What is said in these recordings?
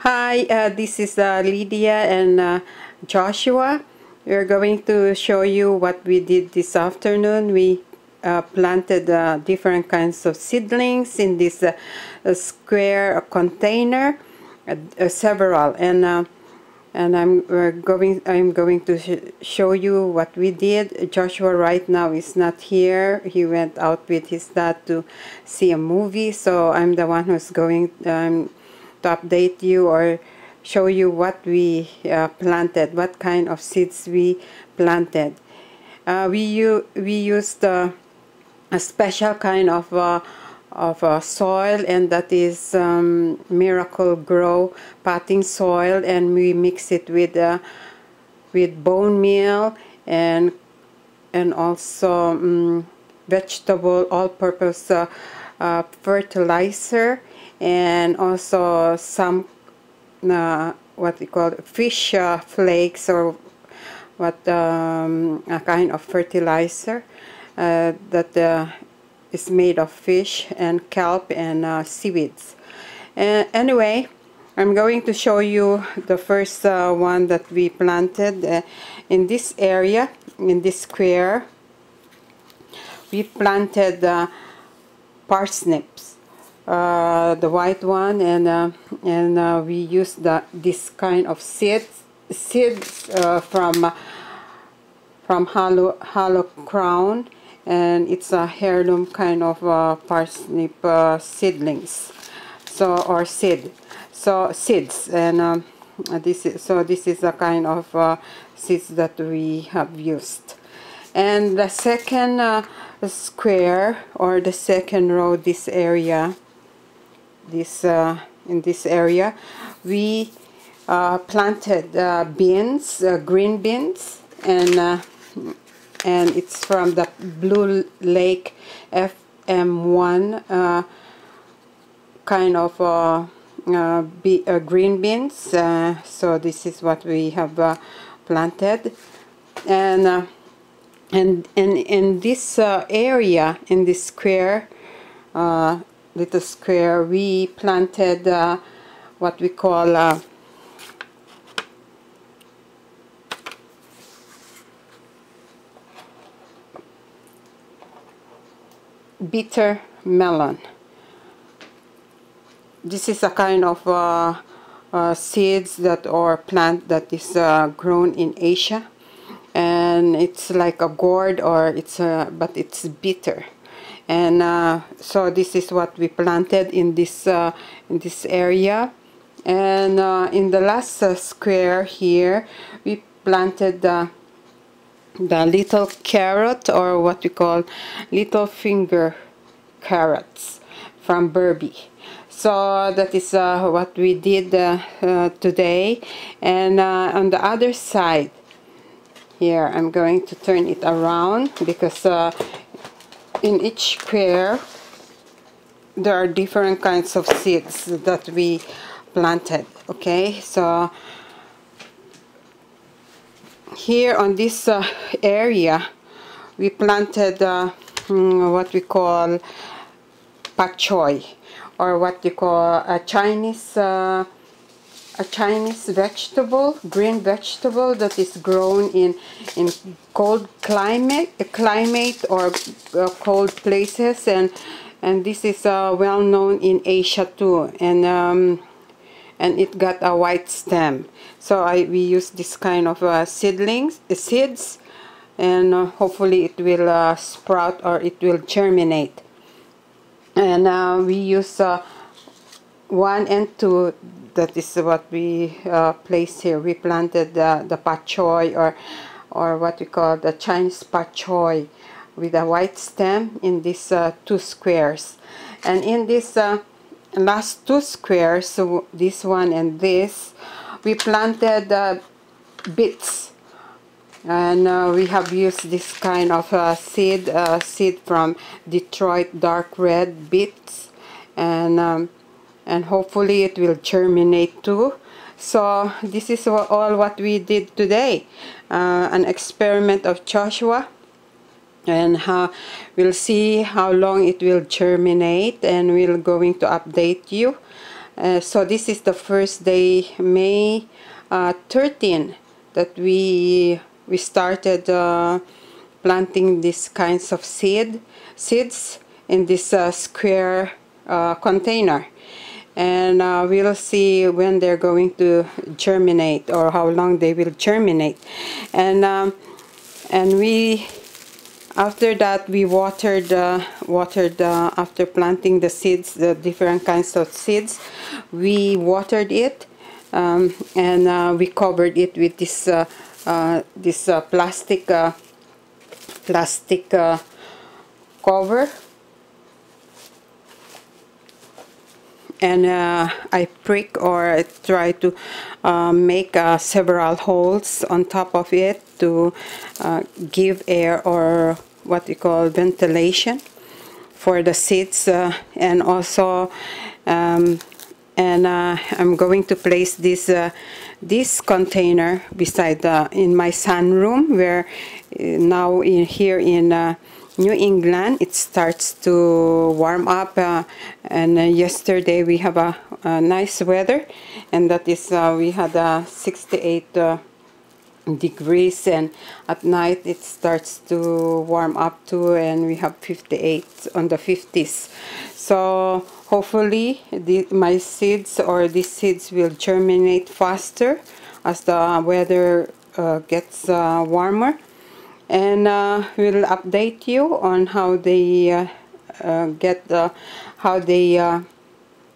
Hi, this is Lydia and Joshua. We're going to show you what we did this afternoon. We planted different kinds of seedlings in this square container, several, and I'm going to show you what we did. Joshua right now is not here. He went out with his dad to see a movie, so I'm the one who's going to update you or show you what we planted, what kind of seeds we planted. We used a special kind of soil, and that is Miracle Grow potting soil, and we mix it with bone meal and also vegetable all-purpose fertilizer, and also some what we call fish flakes, or what a kind of fertilizer that is made of fish and kelp and seaweeds. Anyway, I'm going to show you the first one that we planted in this area, in this square. We planted parsnips, the white one, and we used this kind of seeds from Hollow Crown, and it's a heirloom kind of parsnip seedlings, or seeds, and this is a kind of seeds that we have used. And the second square, or the second row, this area, in this area, we planted beans, green beans, and it's from the Blue Lake FM1 kind of green beans. So this is what we have planted, and in this area, in this square, little square, we planted what we call bitter melon. This is a kind of seeds that, or plant that is grown in Asia, and it's like a gourd, or but it's bitter. And so this is what we planted in this area. And in the last square here, we planted the little carrot, or what we call little finger carrots from Burby. So that is what we did today. And on the other side here, I'm going to turn it around, because in each square there are different kinds of seeds that we planted. Okay, so here on this area, we planted what we call choi, or what you call a Chinese vegetable, green vegetable, that is grown in cold climate or cold places, and this is well known in Asia too, and it got a white stem. So we use this kind of seeds, and hopefully it will sprout, or it will germinate. And we use 1 and 2. That is what we placed here. We planted the pak choi, or what we call the Chinese pak choi, with a white stem in these 2 squares. And in this last 2 squares, so this one and this, we planted beets. And we have used this kind of seed from Detroit dark red beets, and hopefully it will germinate too. So this is all what we did today, an experiment of Joshua, and we'll see how long it will germinate, and we're going to update you. So this is the first day, May 13, that we started planting these kinds of seeds in this square container, and we'll see when they're going to germinate or how long they will germinate. And we, after that, we watered after planting the seeds, the different kinds of seeds. We watered it, and we covered it with this plastic cover. And I prick, or I try to make several holes on top of it to give air, or what we call ventilation, for the seeds. And also I'm going to place this container beside in my sunroom, where now here in New England it starts to warm up, and yesterday we have a nice weather, and that is we had 68 degrees, and at night it starts to warm up too, and we have 58 on the 50s. So hopefully my seeds, or these seeds, will germinate faster as the weather gets warmer. And we'll update you on how they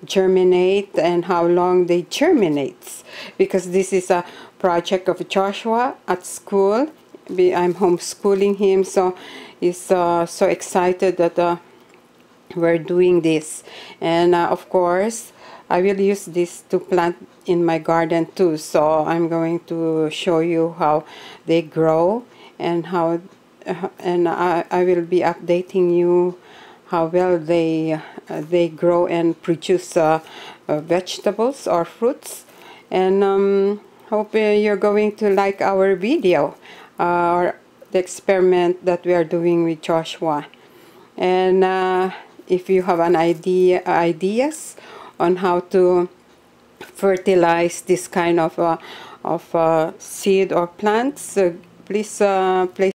germinate and how long they germinate, because this is a project of Joshua at school. I'm homeschooling him, so he's so excited that we're doing this. And of course I will use this to plant in my garden too, so I'm going to show you how they grow, and how I will be updating you how well they grow and produce vegetables or fruits. And hope you're going to like our video, or the experiment that we are doing with Joshua. And if you have an ideas on how to fertilize this kind of seed or plants, please place